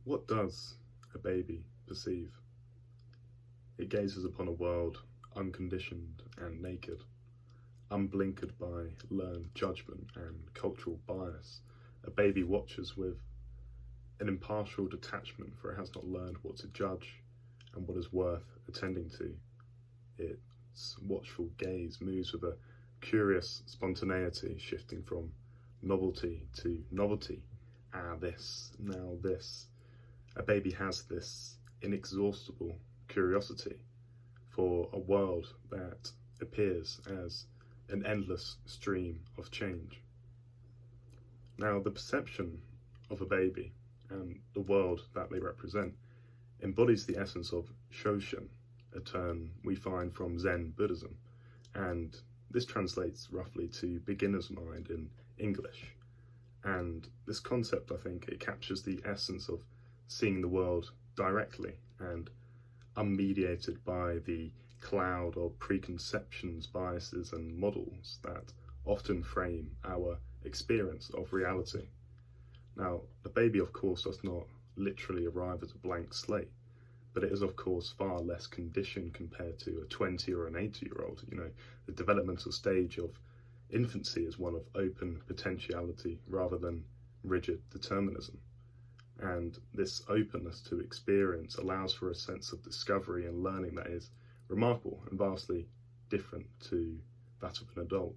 What does a baby perceive? It gazes upon a world unconditioned and naked, unblinkered by learned judgment and cultural bias. A baby watches with an impartial detachment, for it has not learned what to judge and what is worth attending to. Its watchful gaze moves with a curious spontaneity, shifting from novelty to novelty. This, now this. A baby has this inexhaustible curiosity for a world that appears as an endless stream of change. Now, the perception of a baby and the world that they represent embodies the essence of shoshin, a term we find from Zen Buddhism, and this translates roughly to beginner's mind in English. And this concept, I think, it captures the essence of seeing the world directly and unmediated by the cloud of preconceptions, biases, and models that often frame our experience of reality. Now, the baby, of course, does not literally arrive as a blank slate, but it is, of course, far less conditioned compared to a 20 or an 80-year-old. The developmental stage of infancy is one of open potentiality rather than rigid determinism. And this openness to experience allows for a sense of discovery and learning that is remarkable and vastly different to that of an adult.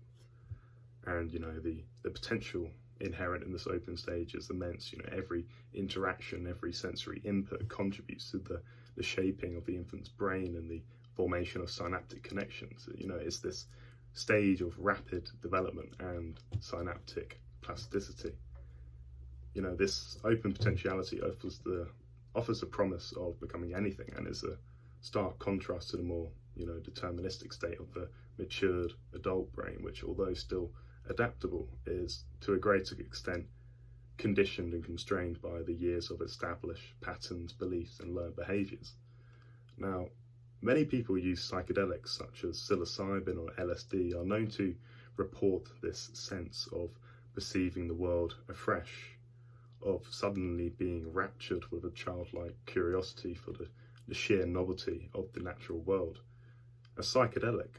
And the potential inherent in this open stage is immense. Every interaction, every sensory input contributes to the shaping of the infant's brain and the formation of synaptic connections. It's this stage of rapid development and synaptic plasticity. This open potentiality offers the promise of becoming anything, and is a stark contrast to the more deterministic state of the matured adult brain, which, although still adaptable, is to a greater extent conditioned and constrained by the years of established patterns, beliefs, and learned behaviours. Now, many people use psychedelics such as psilocybin or LSD are known to report this sense of perceiving the world afresh, of suddenly being raptured with a childlike curiosity for the sheer novelty of the natural world. A psychedelic,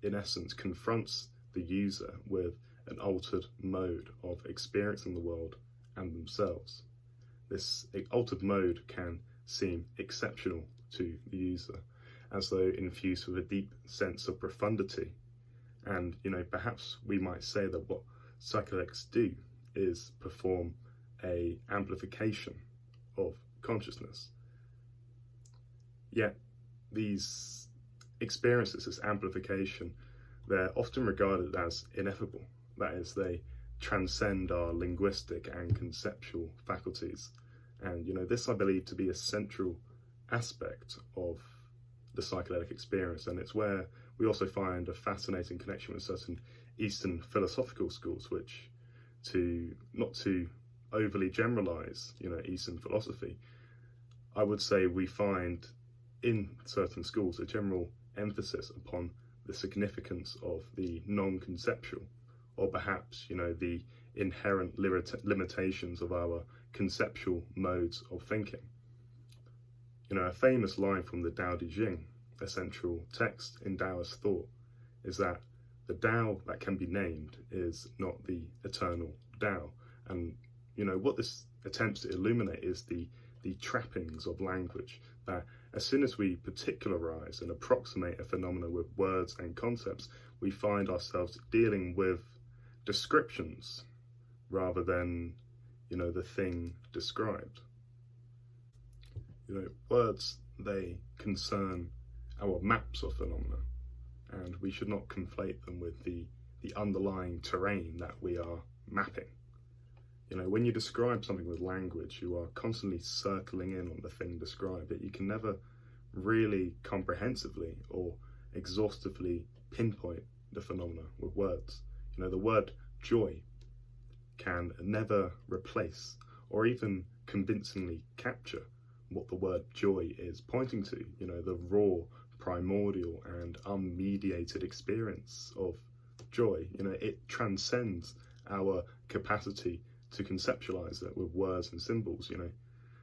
in essence, confronts the user with an altered mode of experiencing the world and themselves. This altered mode can seem exceptional to the user, as though infused with a deep sense of profundity. And perhaps we might say that what psychedelics do is perform a amplification of consciousness. Yet these experiences, this amplification, they're often regarded as ineffable. That is, they transcend our linguistic and conceptual faculties. And this I believe to be a central aspect of the psychedelic experience, and it's where we also find a fascinating connection with certain Eastern philosophical schools, which, not to overly generalize Eastern philosophy, I would say we find in certain schools a general emphasis upon the significance of the non-conceptual, or perhaps the inherent limitations of our conceptual modes of thinking. A famous line from the Tao Te Ching, a central text in Taoist thought, is that the Tao that can be named is not the eternal Tao. And what this attempts to illuminate is the trappings of language, that as soon as we particularize and approximate a phenomenon with words and concepts, we find ourselves dealing with descriptions rather than the thing described. Words, they concern our maps of phenomena, and we should not conflate them with the underlying terrain that we are mapping. When you describe something with language, you are constantly circling in on the thing described, but you can never really comprehensively or exhaustively pinpoint the phenomena with words. The word joy can never replace or even convincingly capture what the word joy is pointing to, the raw, primordial, and unmediated experience of joy. It transcends our capacity to conceptualize it with words and symbols.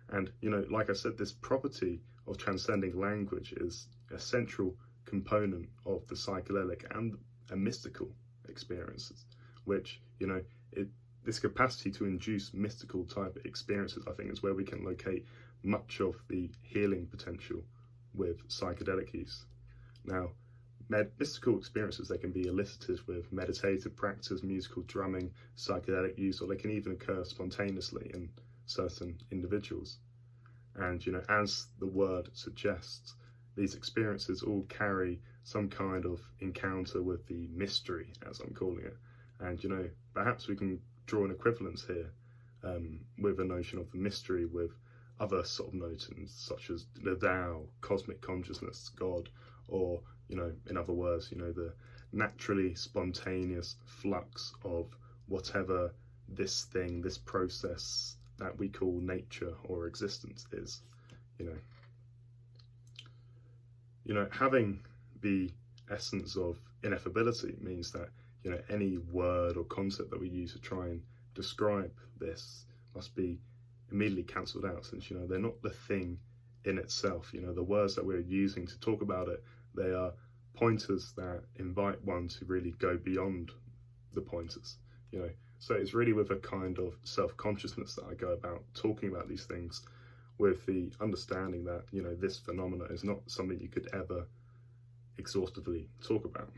And, like I said, this property of transcending language is a central component of the psychedelic and mystical experiences, which, this capacity to induce mystical type experiences, I think, is where we can locate much of the healing potential with psychedelic use. Now, mystical experiences, they can be elicited with meditative practice, musical drumming, psychedelic use, or they can even occur spontaneously in certain individuals. And, as the word suggests, these experiences all carry some kind of encounter with the mystery, as I'm calling it. And, perhaps we can draw an equivalence here with a notion of the mystery with other sort of notions, such as the Tao, cosmic consciousness, God, or, in other words, the naturally spontaneous flux of whatever this thing, this process that we call nature or existence is, having the essence of ineffability means that, any word or concept that we use to try and describe this must be immediately cancelled out, since, they're not the thing in itself. The words that we're using to talk about it, they are pointers that invite one to really go beyond the pointers, So it's really with a kind of self-consciousness that I go about talking about these things, with the understanding that, this phenomena is not something you could ever exhaustively talk about.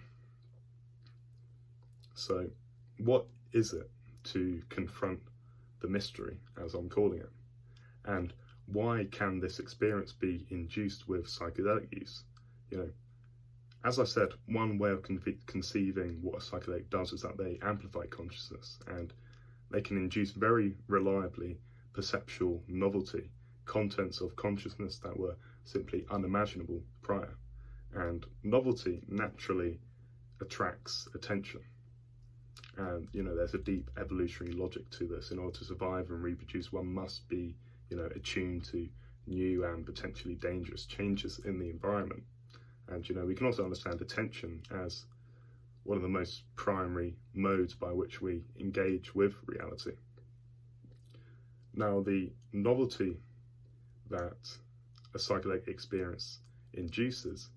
So what is it to confront the mystery, as I'm calling it? And why can this experience be induced with psychedelic use? As I said, one way of conceiving what a psychedelic does is that they amplify consciousness, and they can induce very reliably perceptual novelty, contents of consciousness that were simply unimaginable prior. And novelty naturally attracts attention. And, there's a deep evolutionary logic to this. In order to survive and reproduce, one must be, attuned to new and potentially dangerous changes in the environment. And, we can also understand attention as one of the most primary modes by which we engage with reality. Now, the novelty that a psychedelic experience induces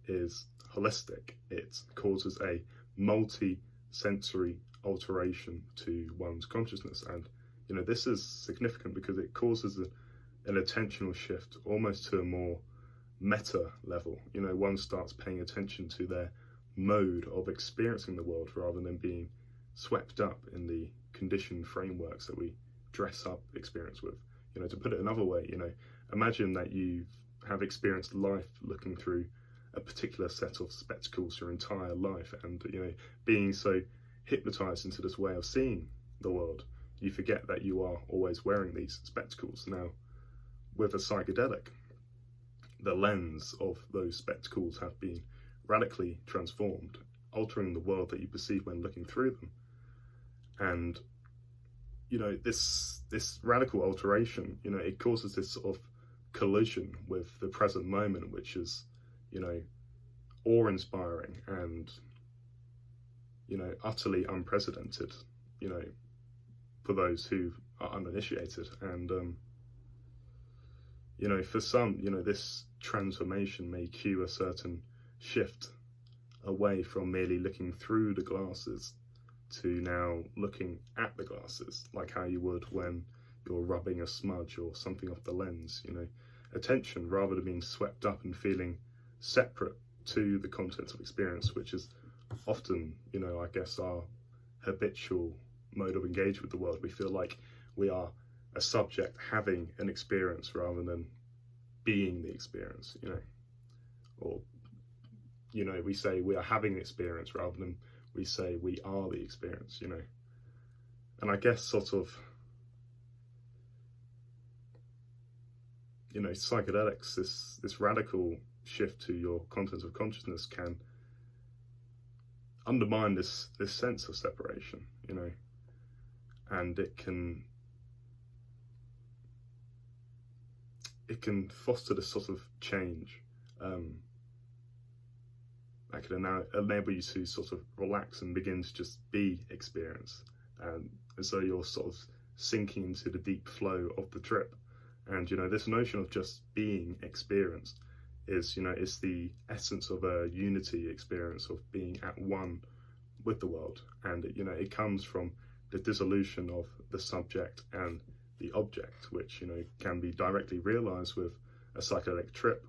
is holistic. It causes a multi-sensory alteration to one's consciousness. And, this is significant because it causes an attentional shift almost to a more meta level. One starts paying attention to their mode of experiencing the world rather than being swept up in the conditioned frameworks that we dress up experience with. To put it another way, imagine that you have experienced life looking through a particular set of spectacles your entire life, and being so hypnotized into this way of seeing the world, you forget that you are always wearing these spectacles. Now, with a psychedelic, the lens of those spectacles have been radically transformed, altering the world that you perceive when looking through them. And this radical alteration, it causes this sort of collision with the present moment, which is, awe-inspiring and, utterly unprecedented, for those who are uninitiated. And, for some, this transformation may cue a certain shift away from merely looking through the glasses to now looking at the glasses, like how you would when you're rubbing a smudge or something off the lens. Attention, rather than being swept up and feeling separate to the contents of experience, which is often, I guess, our habitual mode of engagement with the world. We feel like we are a subject having an experience rather than being the experience, or, we say we are having an experience rather than we say we are the experience, And I guess sort of, psychedelics, this radical shift to your contents of consciousness can undermine this sense of separation, and it can foster this sort of change that can enable you to sort of relax and begin to just be experience, and so you're sort of sinking into the deep flow of the trip. And, this notion of just being experienced is, it's the essence of a unity experience of being at one with the world. And, it comes from the dissolution of the subject and the object, which, can be directly realized with a psychedelic trip.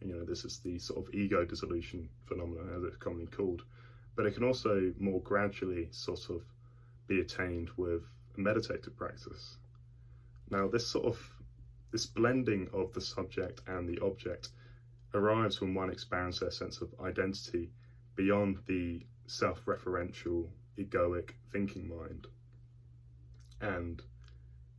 And, this is the sort of ego dissolution phenomenon, as it's commonly called. But it can also more gradually sort of be attained with a meditative practice. Now, this blending of the subject and the object arrives when one expands their sense of identity beyond the self-referential, egoic thinking mind. And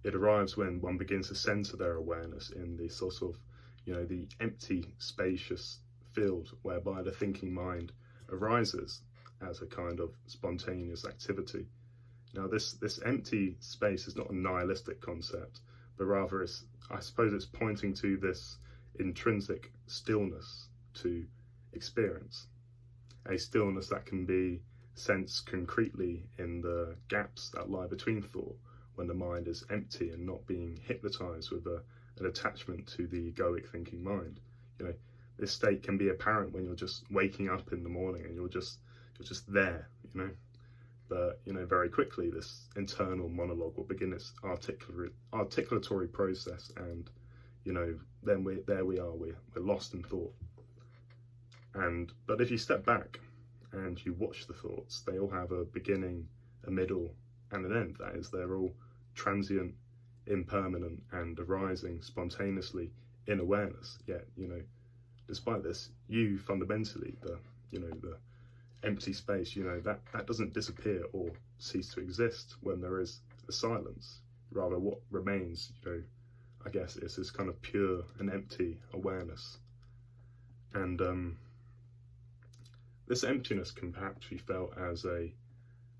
it arrives when one begins to center their awareness in the sort of, the empty, spacious field whereby the thinking mind arises as a kind of spontaneous activity. Now, this empty space is not a nihilistic concept, but rather I suppose it's pointing to this intrinsic stillness to experience, a stillness that can be sensed concretely in the gaps that lie between thought, when the mind is empty and not being hypnotized with an attachment to the egoic thinking mind. This state can be apparent when you're just waking up in the morning and you're just there, But, very quickly this internal monologue will begin its articulatory process, and, then we are, we're lost in thought. But if you step back and you watch the thoughts, they all have a beginning, a middle, and an end. That is, they're all transient, impermanent, and arising spontaneously in awareness. Yet, despite this, you fundamentally, the empty space, that doesn't disappear or cease to exist when there is a silence. Rather, what remains, I guess, is this kind of pure and empty awareness. And this emptiness can perhaps be felt as a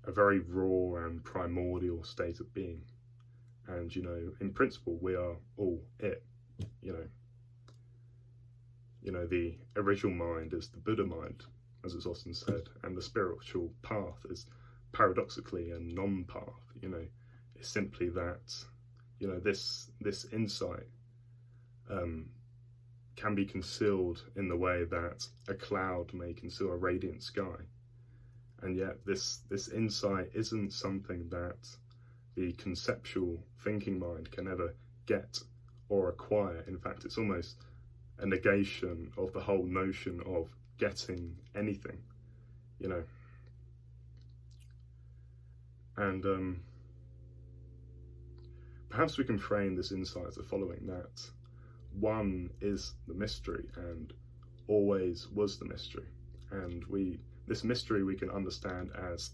very raw and primordial state of being. And, in principle, we are all it, the original mind is the Buddha mind, as it's often said, and the spiritual path is paradoxically a non-path. It's simply that, this insight can be concealed in the way that a cloud may conceal a radiant sky. And yet this insight isn't something that the conceptual thinking mind can ever get or acquire. In fact, it's almost a negation of the whole notion of getting anything, And perhaps we can frame this insight as the following: that one is the mystery and always was the mystery. And this mystery we can understand as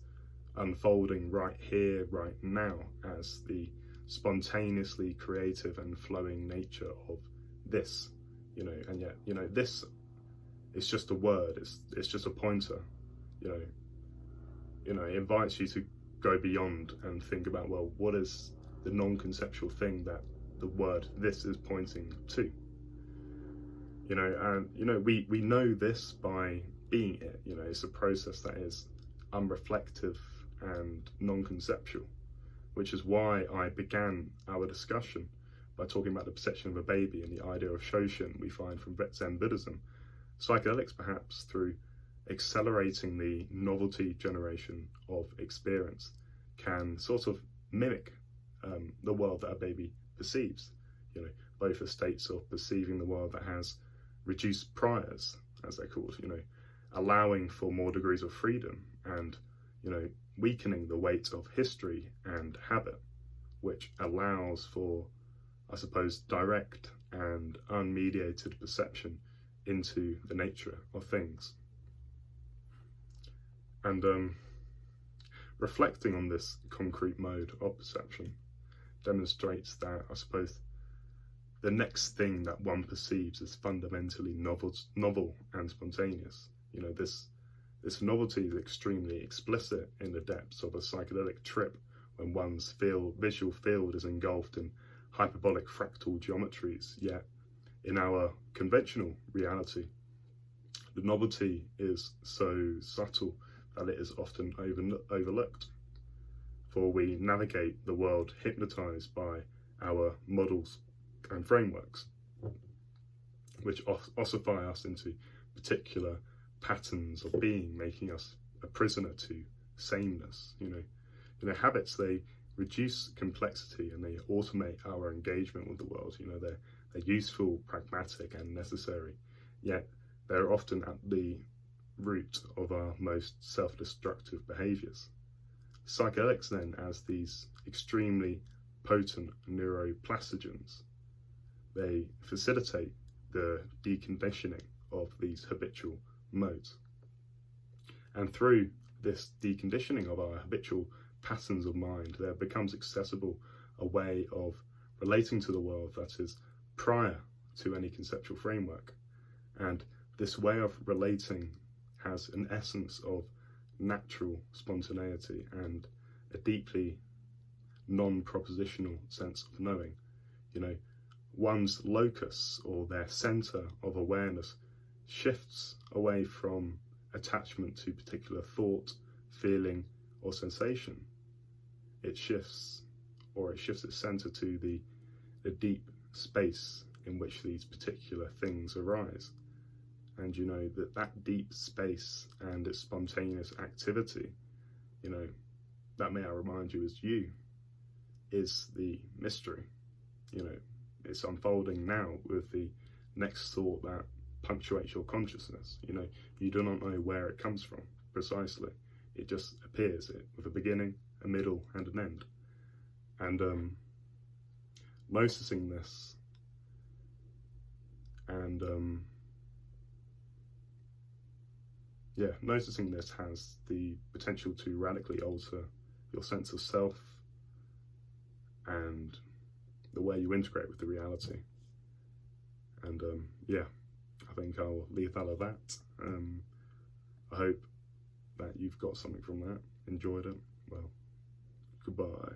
unfolding right here, right now, as the spontaneously creative and flowing nature of this, and yet, this is just a word, it's just a pointer, it invites you to go beyond and think about, well, what is the non-conceptual thing that the word this is pointing to? And we know this by being it. It's a process that is unreflective and non-conceptual, which is why I began our discussion by talking about the perception of a baby and the idea of shoshin we find from Zen Buddhism. Psychedelics, perhaps through accelerating the novelty generation of experience, can sort of mimic the world that a baby perceives, both the states of perceiving the world that has reduced priors, as they're called, allowing for more degrees of freedom, and, weakening the weight of history and habit, which allows for, I suppose, direct and unmediated perception into the nature of things. And reflecting on this concrete mode of perception demonstrates that, I suppose, the next thing that one perceives is fundamentally novel and spontaneous. This novelty is extremely explicit in the depths of a psychedelic trip, when one's visual field is engulfed in hyperbolic fractal geometries. Yet in our conventional reality, the novelty is so subtle that it is often overlooked, for we navigate the world hypnotized by our models and frameworks, which ossify us into particular patterns of being, making us a prisoner to sameness. Habits, they reduce complexity and they automate our engagement with the world. They're useful, pragmatic, and necessary, yet they're often at the root of our most self-destructive behaviours. Psychedelics then, as these extremely potent neuroplastogens, they facilitate the deconditioning of these habitual modes. And through this deconditioning of our habitual patterns of mind, there becomes accessible a way of relating to the world that is prior to any conceptual framework. And this way of relating has an essence of natural spontaneity and a deeply non-propositional sense of knowing. One's locus, or their center of awareness, shifts away from attachment to particular thought, feeling, or sensation. It shifts its center to the deep space in which these particular things arise. And that deep space and its spontaneous activity, that, may I remind you, is the mystery. It's unfolding now with the next thought that punctuates your consciousness. You do not know where it comes from precisely. It just appears with a beginning, a middle, and an end. And noticing this and noticing this has the potential to radically alter your sense of self and the way you integrate with the reality. And I think I'll leave that at that. I hope that you've got something from that, enjoyed it. Well, goodbye.